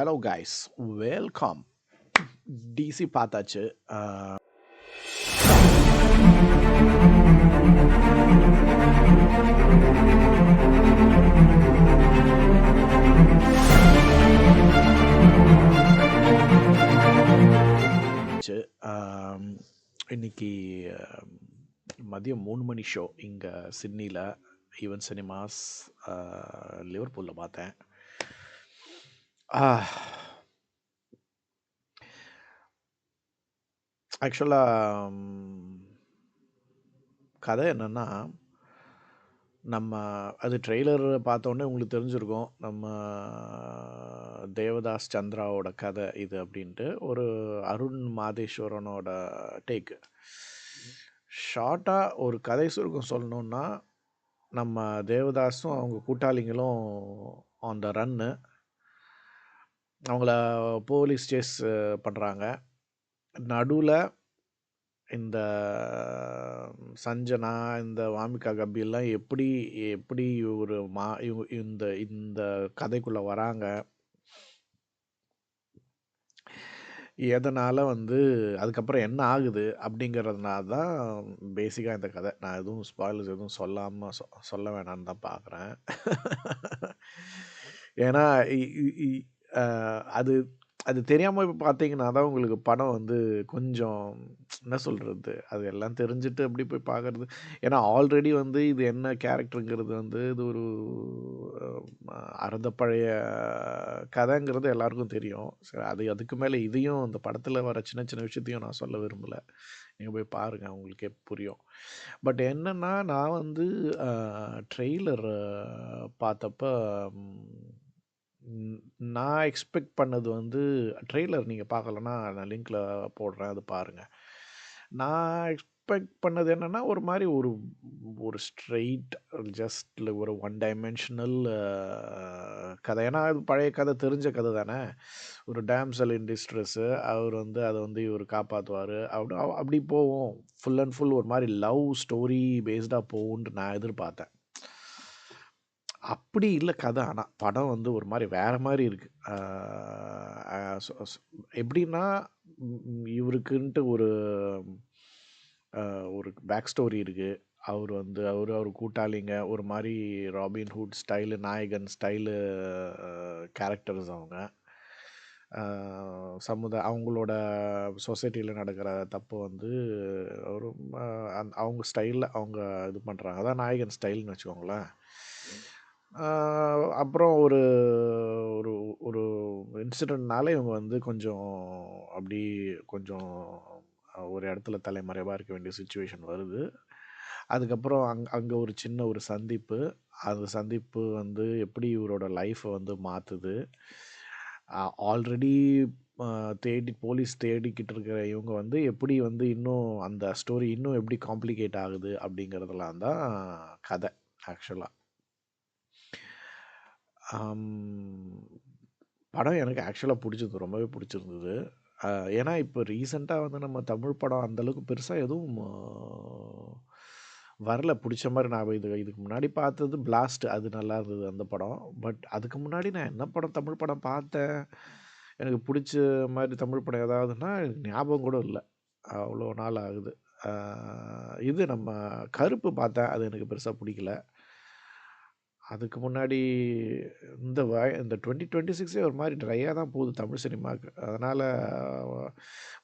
Hello guys, welcome. DC பார்த்தாச்சு. இன்னைக்கு மதியம் 3 மணி ஷோ இங்கே சிட்னியில் ஈவன் சினிமாஸ் லிவர்பூலில் பார்த்தேன். ஆக்சுவலாக கதை என்னென்னா, நம்ம அது ட்ரெய்லர் பார்த்தோன்னே உங்களுக்கு தெரிஞ்சிருக்கும், நம்ம தேவதாஸ் சந்திராவோட கதை இது அப்படின்ட்டு. ஒரு அருண் மாதேஸ்வரனோட டேக்கு. ஷார்ட்டாக ஒரு கதை சுருக்கம் சொல்லணுன்னா, நம்ம தேவதாஸும் அவங்க கூட்டாளிங்களும் ஆன் த ரன்னு. அவங்கள போலீஸ் சேஸ் பண்ணுறாங்க. நடுவில் இந்த சஞ்சனா, இந்த வாமிகா கபிலாம் எப்படி ஒரு இந்த இந்த கதைக்குள்ளே வராங்க, எதனால் அதுக்கப்புறம் என்ன ஆகுது அப்படிங்கிறதுனால தான் பேசிக்காக இந்த கதை. நான் எதுவும் ஸ்பாயிலர்ஸ் எதுவும் சொல்ல வேணான்னு தான் பார்க்குறேன். ஏன்னா அது அது தெரியாமல் இப்போ பார்த்தீங்கன்னா தான் உங்களுக்கு படம் கொஞ்சம் என்ன சொல்கிறது, அது எல்லாம் தெரிஞ்சுட்டு அப்படி போய் பார்க்குறது. ஏன்னா ஆல்ரெடி இது என்ன கேரக்டருங்கிறது இது ஒரு அறந்த பழைய கதைங்கிறது எல்லாருக்கும் தெரியும். சரி, அதுக்கு மேலே இதையும் இந்த படத்தில் வர சின்ன சின்ன விஷயத்தையும் நான் சொல்ல விரும்பலை. நீங்கள் போய் பாருங்கள், உங்களுக்கே புரியும். பட் என்னென்னா, நான் ட்ரெய்லர் பார்த்தப்போ நான் எக்ஸ்பெக்ட் பண்ணது ட்ரெய்லர் நீங்கள் பார்க்கலன்னா நான் லிங்க்கில் போடுறேன், அது பாருங்கள். நான் எக்ஸ்பெக்ட் பண்ணது என்னென்னா, ஒரு மாதிரி ஒரு ஸ்ட்ரெயிட் ஜஸ்ட் ஒரு ஒன் டைமென்ஷனல் கதை. ஏன்னா அது பழைய கதை, தெரிஞ்ச கதை தானே. ஒரு டேம்சல் இன் டிஸ்ட்ரெஸ்ஸு, அவர் அதை இவர் காப்பாற்றுவார், அப்படி போவோம். ஃபுல் அண்ட் ஃபுல் ஒரு மாதிரி லவ் ஸ்டோரி பேஸ்டாக போகும்ன்ட்டு நான் எதிர்பார்த்தேன். அப்படி இல்லை கதை. ஆனால் படம் ஒரு மாதிரி வேறு மாதிரி இருக்குது. எப்படின்னா, இவருக்குன்ட்டு ஒரு பேக் ஸ்டோரி இருக்குது. அவர் கூட்டாளிங்க ஒரு மாதிரி ராபின்ஹுட் ஸ்டைலு, நாயகன் ஸ்டைலு கேரக்டர்ஸ் அவங்க. அவங்களோட சொசைட்டியில் நடக்கிற தப்பு ஒரு அவங்க ஸ்டைலில் அவங்க இது பண்ணுறாங்க. அதான் நாயகன் ஸ்டைல்னு வச்சுக்கோங்களேன். அப்புறம் ஒரு ஒரு ஒரு இன்சிடென்ட்னால இவங்க கொஞ்சம் அப்படி கொஞ்சம் ஒரு இடத்துல தலைமறைவாக இருக்க வேண்டிய சுச்சுவேஷன் வருது. அதுக்கப்புறம் அங்கே ஒரு சின்ன ஒரு சந்திப்பு. அந்த சந்திப்பு எப்படி இவரோட லைஃப்பை மாற்றுது. ஆல்ரெடி போலீஸ் தேடிக்கிட்டு இருக்கிற இவங்க எப்படி இன்னும் அந்த ஸ்டோரி இன்னும் எப்படி காம்ப்ளிகேட் ஆகுது அப்படிங்கிறதெல்லாம் தான் கதை ஆக்சுவலாக. படம் எனக்கு ஆக்சுவலாக பிடிச்சது, ரொம்பவே பிடிச்சிருந்தது. ஏன்னா இப்போ ரீசெண்டாக நம்ம தமிழ் படம் அந்தளவுக்கு பெருசாக எதுவும் வரல பிடிச்ச மாதிரி. நான் இதுக்கு முன்னாடி பார்த்தது பிளாஸ்ட், அது நல்லா இருந்தது அந்த படம். பட் அதுக்கு முன்னாடி நான் என்ன படம் தமிழ் படம் பார்த்தேன் எனக்கு பிடிச்ச மாதிரி தமிழ் படம் ஏதாவதுன்னா ஞாபகம் கூட இல்லை, அவ்வளோ நாள் ஆகுது. இது நம்ம கருப்பு பார்த்தேன், அது எனக்கு பெருசாக பிடிக்கல. அதுக்கு முன்னாடி இந்த 2026 ஒரு மாதிரி ட்ரையாக தான் போகுது தமிழ் சினிமாவுக்கு. அதனால்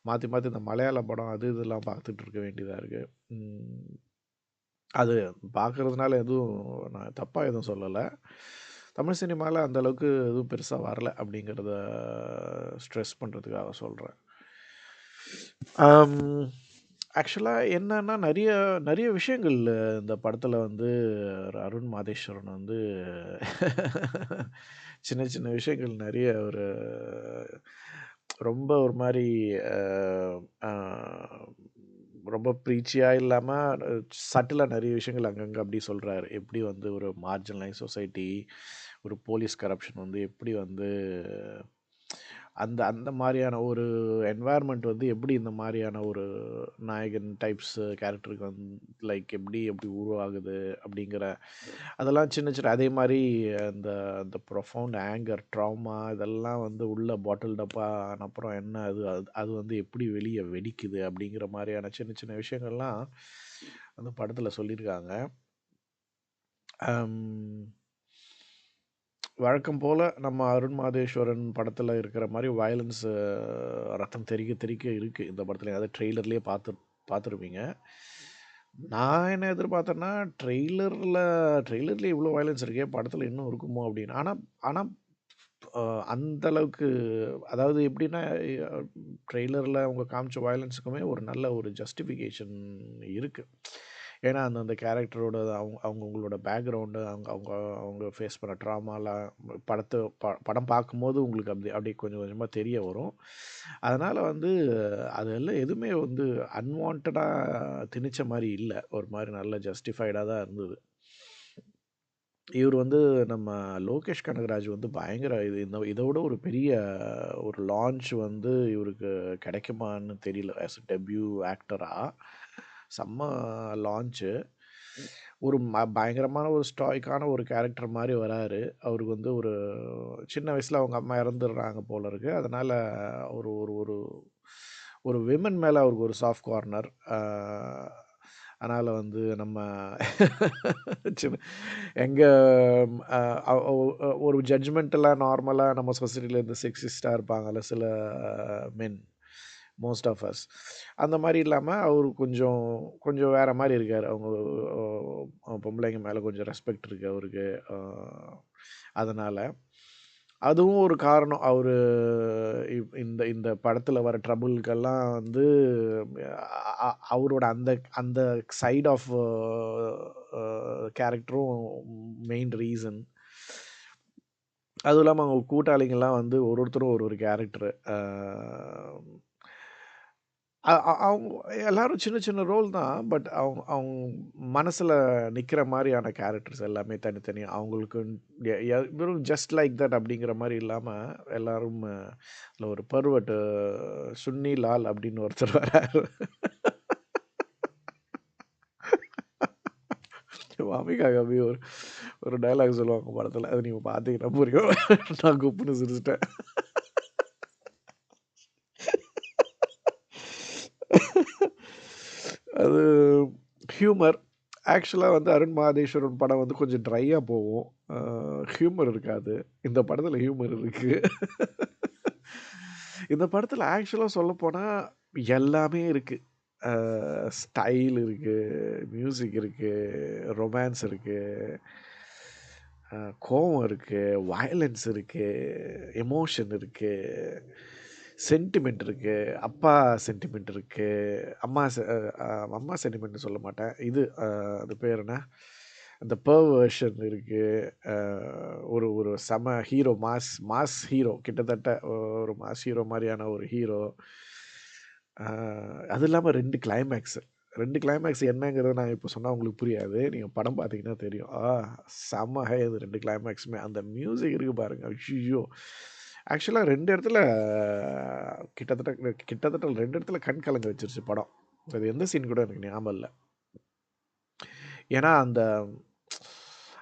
மாற்றி மாற்றி இந்த மலையாள படம் அது இதெல்லாம் பார்த்துட்டு இருக்க வேண்டியதாக இருக்குது. அது பார்க்குறதுனால எதுவும் நான் தப்பாக எதுவும் சொல்லலை. தமிழ் சினிமாவில் அந்தளவுக்கு எதுவும் பெருசாக வரல அப்படிங்கிறத ஸ்ட்ரெஸ் பண்ணுறதுக்காக சொல்கிறேன். ஆக்சுவலாக என்னன்னா, நிறைய நிறைய விஷயங்கள் இந்த படத்தில் அருண் மாதேஸ்வரன் சின்ன சின்ன விஷயங்கள் நிறைய ரொம்ப ஒரு மாதிரி ரொம்ப ப்ரீச்சியாக இல்லாமல் சட்டிலாக நிறைய விஷயங்கள் அங்கங்கே அப்படி சொல்கிறாரு. எப்படி ஒரு மார்ஜினலைஸ் சொசைட்டி, ஒரு போலீஸ் கரப்ஷன் எப்படி அந்த அந்த மாரியான ஒரு என்வாயர்மெண்ட் வந்து எப்படி இந்த மாரியான ஒரு நாயகன் டைப்ஸ் கேரக்டருக்கு லைக் எப்படி எப்படி உருவாகுது அப்படிங்கிற அதெல்லாம் சின்ன சின்ன அதே மாரி அந்த அந்த ப்ரொஃபவுண்ட் ஆங்கர், ட்ராமா இதெல்லாம் வந்து உள்ள பாட்டில்ட் அப் அப்புறம் என்ன அது அது அது வந்து எப்படி வெளிய வெடிக்குது அப்படிங்கிற மாரியான சின்ன சின்ன விஷயங்கள்லாம் அந்த படத்துல சொல்லியிருக்காங்க. அம் வழக்கம் போல நம்ம அருண் மாதேஸ்வரன் படத்துல இருக்கிற மாரி வயலன்ஸ் ரத்தம் தெறிக்க தெறிக்க இருக்கு இந்த படத்துல. அதாவது ட்ரெய்லர்லயே பார்த்துருப்பீங்க. நான் என்ன எதிர்பார்த்தேன்னா, ட்ரெய்லர்லயே இவ்ளோ வயலன்ஸ் இருக்கே! படத்துல இன்னும் இருக்குமோ! அப்படின்னு. ஆனா ஆனா அ அந்த அளவுக்கு அதாவது எப்படின்னா, ட்ரெய்லர்ல அவங்க காமிச்ச வயலன்ஸுக்குமே ஒரு நல்ல ஒரு ஜஸ்டிஃபிகேஷன் இருக்கு. ஏன்னா, அந்தந்த கேரக்டரோட அவங்கவங்களோட பேக்ரவுண்டு, அவங்க அவங்க அவங்க ஃபேஸ் பண்ண ட்ராமாலாம் படம் பார்க்கும்போது உங்களுக்கு அப்படியே கொஞ்சம் கொஞ்சமா தெரிய வரும். அதனால வந்து அதெல்லாம் எதுவுமே வந்து அன்வான்டடா திணிச்ச மாரி இல்ல. ஒரு மாரி நல்ல ஜஸ்டிஃபைடா தான் இருந்தது. இவரு வந்து நம்ம லோகேஷ் கனகராஜ் வந்து பயங்கர இத விட ஒரு பெரிய ஒரு லான்ச் வந்து இவருக்கு கிடைக்குமான்னு தெரியல. ஆஸ் அ டெபியூ ஆக்டரா. செம்ம லான்ச்சு. ஒரு பயங்கரமான ஒரு ஸ்டாய்க்கான ஒரு கேரக்டர் மாரி வராரு. அவருக்கு வந்து ஒரு சின்ன வயசுல அவங்க அம்மா இறந்துடுறாங்க போல இருக்கு. அதனால ஒரு ஒரு ஒரு ஒரு விமன் மேல அவருக்கு ஒரு சாஃப்ட் கார்னர். அதனால வந்து நம்ம சின்ன எங்க அ ஒரு ஜட்ஜ்மெண்டலா நார்மலா நம்ம சொசைட்டில இருந்து செக்ஸிஸ்ட்டா இருப்பாங்கல்ல சில மென். Most of us. அந்த மாரி இல்லாம அவரு கொஞ்சம் கொஞ்சம் வேற மாரி இருக்காரு. அவங்க பொம்பளைங்க மேல கொஞ்சம் ரெஸ்பெக்ட் இருக்கு அவருக்கு. அ அதனால. அதுவும் ஒரு காரணம். அவரு இந்த இந்த படத்துல வர ட்ரபிள்க்கெல்லாம் வந்து அவரோட அந்த அந்த சைட் ஆஃப் கேரக்டரும் மெயின் ரீசன். அதுவும் இல்லாம அவங்க கூட்டாளிங்கலாம் வந்து ஒருத்தரும் ஒரு கேரக்டரு. அவங்க எல்லாரும் சின்ன சின்ன ரோல் தான். பட் அவங்க அவங்க மனசுல நிக்கிற மாரியான கேரக்டர்ஸ் எல்லாமே தனித்தனியா அவங்களுக்கு வெறும் ஜஸ்ட் லைக் தட் அப்படிங்கிற மாரி இல்லாம, எல்லாரும் அதுல ஒரு பர்வட்டு சுன்னி லால் அப்படின்னு ஒருத்தர் வராரு. வாமிகா கபி ஒரு ஒரு டயலாக் சொல்லுவாங்க படத்துல. அது நீங்க பார்த்தீங்கன்னா புரியும். நான் குப்புன்னு சிரிச்சுட்டேன். அது ஹியூமர். ஆக்சுவலா வந்து அருண் மாதேஸ்வரன் படம் வந்து கொஞ்சம் ட்ரையா போகும். ஹியூமர் இருக்காது. இந்த படத்துல ஹியூமர் இருக்கு. இந்த படத்துல ஆக்சுவலா சொல்லப்போனா எல்லாமே இருக்கு. அ ஸ்டைல் இருக்கு, மியூசிக் இருக்கு, ரொமான்ஸ் இருக்கு, கோவம் இருக்கு, வயலன்ஸ் இருக்கு, எமோஷன் இருக்கு, சென்டிமென்ட் இருக்கு, அப்பா சென்டிமென்ட் இருக்கு, அம்மா செ அ அ அம்மா சென்டிமென்ட்ன்னு சொல்ல மாட்டேன். அது பேர் என்ன? அந்த பெர்வர்ஷன் இருக்கு. அ ஒரு ஒரு செம ஹீரோ மாஸ் மாஸ் ஹீரோ கிட்டத்தட்ட ஒரு மாஸ் ஹீரோ மாரியான ஒரு ஹீரோ. அ அது இல்லாம 2 கிளைமேக்ஸ் என்னங்கிறத நான் இப்ப சொன்னா உங்களுக்கு புரியாது. நீங்க படம் பார்த்தீங்கன்னா தெரியும். செம்ம ஹை அது 2 கிளைமேக்ஸுமே. அந்த மியூசிக் இருக்கு பாருங்க. ஐய்யய்யோ! ஆக்சுவலா 2 இடத்துல கிட்டத்தட்ட 2 இடத்துல கண் கலங்க வச்சுருச்சு படம். அது எந்த சீன் கூட எனக்கு ஞாபகம் இல்ல. ஏன்னா, அந்த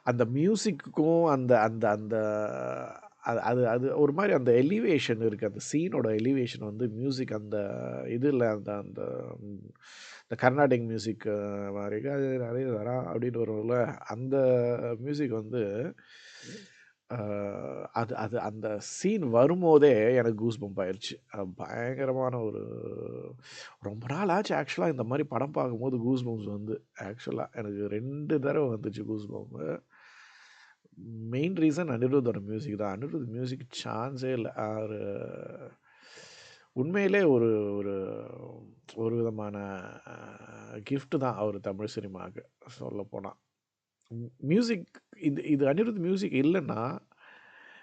அந்த மியூசிக்குக்கும் அந்த அந்த அந்த அது அது அது ஒரு மாரி அந்த எலிவேஷன் இருக்கு. அந்த சீனோட எலிவேஷன் வந்து மியூசிக் அந்த இதுல அந்த அந்த இந்த கர்நாடிக் மியூசிக் மாரி அப்படின்னு வரும்ல, அந்த மியூசிக் வந்து அ அது அது அந்த சீன் வரும்போதே எனக்கு கூஸ் பம்ப் ஆயிருச்சு. பயங்கரமான ஒரு ரொம்ப நாள் ஆச்சு ஆக்சுவலா இந்த மாரி படம் பார்க்கும்போது கூஸ் பம்ப்ஸ் வந்து. ஆக்சுவலா எனக்கு 2 தடவ வந்துச்சு கூஸ் பம்ப். மெயின் ரீசன் அனிருத்தோட மியூசிக் தான். அனிருத் மியூசிக் சான்ஸே இல்ல. அவரு உண்மையிலே ஒரு ஒரு ஒரு விதமான கிஃப்ட் தான் அவரு தமிழ் சினிமாக்கு சொல்லப்போனா. மியூசிக் இது இது அனிருத் மியூசிக் இல்லன்னா,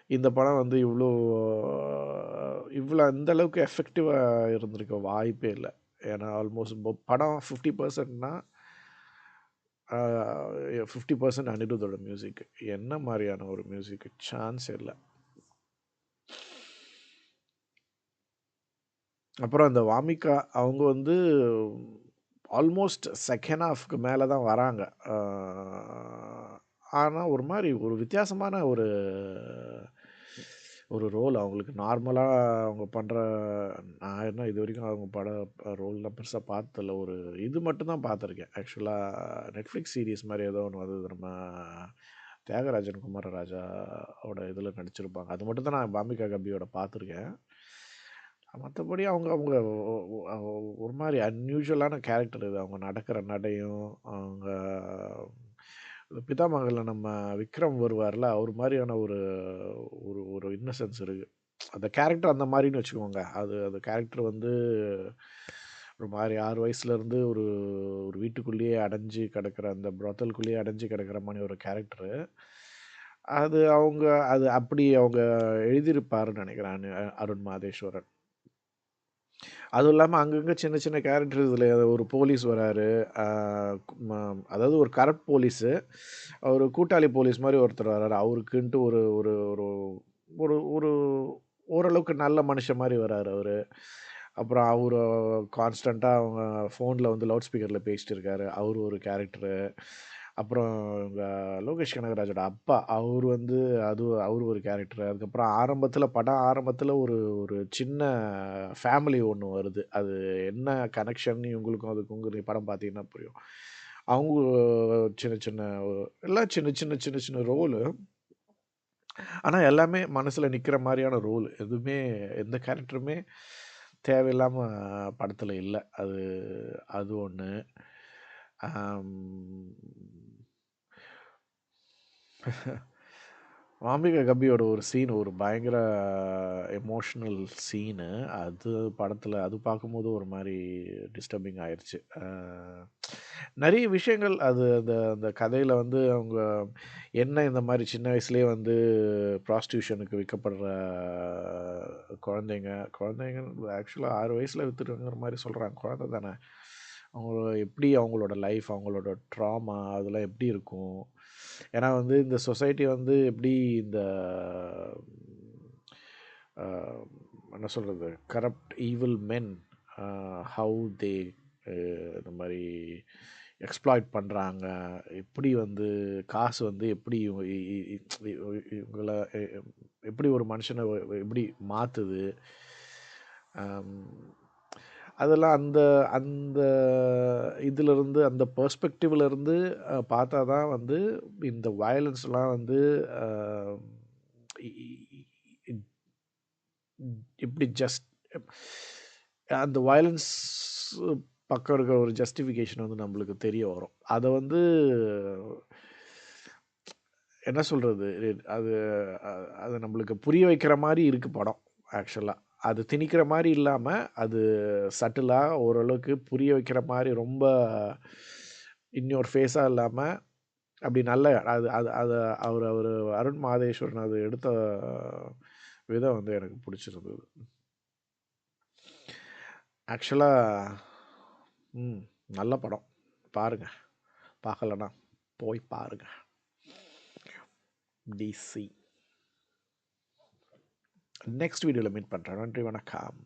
இந்த படம் வந்து இவ்ளோ இந்த அளவுக்கு எஃபெக்டிவா இருந்திருக்க வாய்ப்பே இல்ல. ஏன்னா ஆல்மோஸ்ட் படம் 50%ன்னா ஆ 50% அனிருத்தோட மியூசிக். என்ன மாரியான ஒரு மியூசிக் சான்ஸே இல்ல. அப்புறம் அந்த வாமிகா அவங்க வந்து ஆல்மோஸ்ட் செகண்ட் ஹாஃப்க்கு மேலே தான் வராங்க. ஆனா ஒரு மாரி ஒரு வித்தியாசமான ஒரு ரோல் அவங்களுக்கு. நார்மலா அவங்க பண்ற நான் என்ன இதுவரைக்கும் அவங்க ரோல்லாம் பெருசா பார்த்ததில்ல. ஒரு இது மட்டும் தான் பார்த்துருக்கேன். ஆக்சுவலா நெட்ஃப்ளிக்ஸ் சீரிஸ் மாரி ஏதோ ஒண்ணு வந்தது. நம்ம தியாகராஜன் குமாரராஜாவோட இதில நடிச்சிருப்பாங்க. அது மட்டும் தான் நான் பாமிகா கபியோட பார்த்துருக்கேன். மத்தபடி அவங்க அவங்க ஒ ஒ அ ஒரு மாரி அன்யூசுவலான கேரக்டர் இது. அவங்க நடக்கிற நடையும், அவங்க பிதாமகள்ல நம்ம விக்ரம் வருவார்ல, அவர் மாரியான ஒரு ஒரு ஒரு இன்னசென்ஸ் இருக்கு. அந்த கேரக்டர் அந்த மாரின்னு வச்சுக்கோங்க. அது அந்த கேரக்டர் வந்து ஒரு மாரி 6 வயசுலேருந்து ஒரு ஒரு வீட்டுக்குள்ளேயே அடைஞ்சு கிடக்கிற அந்த ப்ராத்தல்குள்ளேயே அடைஞ்சு கிடக்கிற மாரி ஒரு கேரக்டரு. அது அவங்க அது அப்படி அவங்க எழுதியிருப்பாருன்னு நெனைக்கிறேன். அருண் மாதேஸ்வரன். அதுவும் இல்லாம அங்கங்க சின்ன சின்ன கேரக்டர் இதில ஒரு போலீஸ் வராரு. அ ம அதாவது ஒரு கரப்ட் போலீஸு. ஒரு கூட்டாளி போலீஸ் மாரி ஒருத்தர் வராரு. அவருக்குன்ட்டு ஒரு ஒரு ஒரு ஒரு ஒரு ஓரளவுக்கு நல்ல மனுஷன் மாரி வராரு அவரு. அப்புறம் அவரு கான்ஸ்டன்ட்டா அவங்க ஃபோன்ல வந்து லவுட் ஸ்பீக்கர்ல பேசிட்டு இருக்காரு. அவரு ஒரு கேரக்டரு. அப்புறம் இவங்க லோகேஷ் கனகராஜோட அப்பா, அவரு வந்து அவரு ஒரு கேரக்டரு. அதுக்கப்புறம் படம் ஆரம்பத்தில ஒரு ஒரு சின்ன ஃபேமிலி ஒண்ணு வருது. அது என்ன கனெக்ஷன் இவங்களுக்கும் அதுக்கும் நீங்க படம் பார்த்தீங்கன்னா புரியும். அவங்க சின்ன சின்ன எல்லாம் சின்ன சின்ன சின்ன சின்ன ரோலு. ஆனா எல்லாமே மனசுல நிக்கிற மாரியான ரோல். எதுவுமே எந்த கேரக்டருமே தேவையில்லாம படத்துல இல்ல. அது ஒண்ணு. அம் வாம்பிக கபியோட ஒரு சீன் ஒரு பயங்கர எமோஷனல் சீனு. அது படத்துல அது பார்க்கும்போது ஒரு மாரி டிஸ்டர்பிங் ஆயிருச்சு. நெறைய விஷயங்கள் அது அந்த அந்த கதையில வந்து அவங்க என்ன இந்த மாரி சின்ன வயசுலயே வந்து ப்ராஸ்டியூஷனுக்கு விக்கப்படுற குழந்தைங்க குழந்தைங்க ஆக்சுவலா 6 வயசுல வித்துட்டாங்கங்கிற மாரி சொல்றாங்க. குழந்தை தானே. அவங்க எப்படி அவங்களோட லைஃப், அவங்களோட ட்ராமா அதெல்லாம் எப்படி இருக்கும்? ஏன்னா வந்து இந்த சொசைட்டி வந்து எப்படி இந்த அ என்ன சொல்றது? கரப்ட் ஈவில் மென் ஹவ் தே அ இந்த மாரி எக்ஸ்ப்ளாய்ட் பண்றாங்க. எப்படி வந்து காசு வந்து எப்படி இவங்க இ இ இ இவங்கள எப்படி ஒரு மனுஷன எப்படி மாத்துது. அம் அதெல்லாம் அந்த அந்த இதிலருந்து அந்த பெர்ஸ்பெக்டிவ்ல இருந்து பார்த்தா தான் வந்து இந்த வயலன்ஸ்லாம் வந்து அ இ இ இப்படி அந்த வயலன்ஸ் பக்கம் இருக்கிற ஒரு ஜஸ்டிஃபிகேஷன் வந்து நம்மளுக்கு தெரிய வரும். அத வந்து என்ன சொல்றது? அது அ அது நம்மளுக்கு புரிய வைக்கிற மாரி இருக்கு படம் ஆக்சுவலா. அது திணிக்கிற மாரி இல்லாம, அது சட்டிலா ஓரளவுக்கு புரிய வைக்கிற மாரி ரொம்ப இன்னொரு ஃபேஸா இல்லாம, அப்படி நல்ல அது அது அத அவரு அவரு அருண் மாதேஸ்வரன் அது எடுத்த விதம் வந்து எனக்கு புடிச்சிருந்தது. ஆக்சுவலா ம். நல்ல படம். பாருங்க. பார்க்கலன்னா போய் பாருங்க. டிசி. நெக்ஸ்ட் வீடியோல மீட் பண்றேன். நன்றி, வணக்கம்.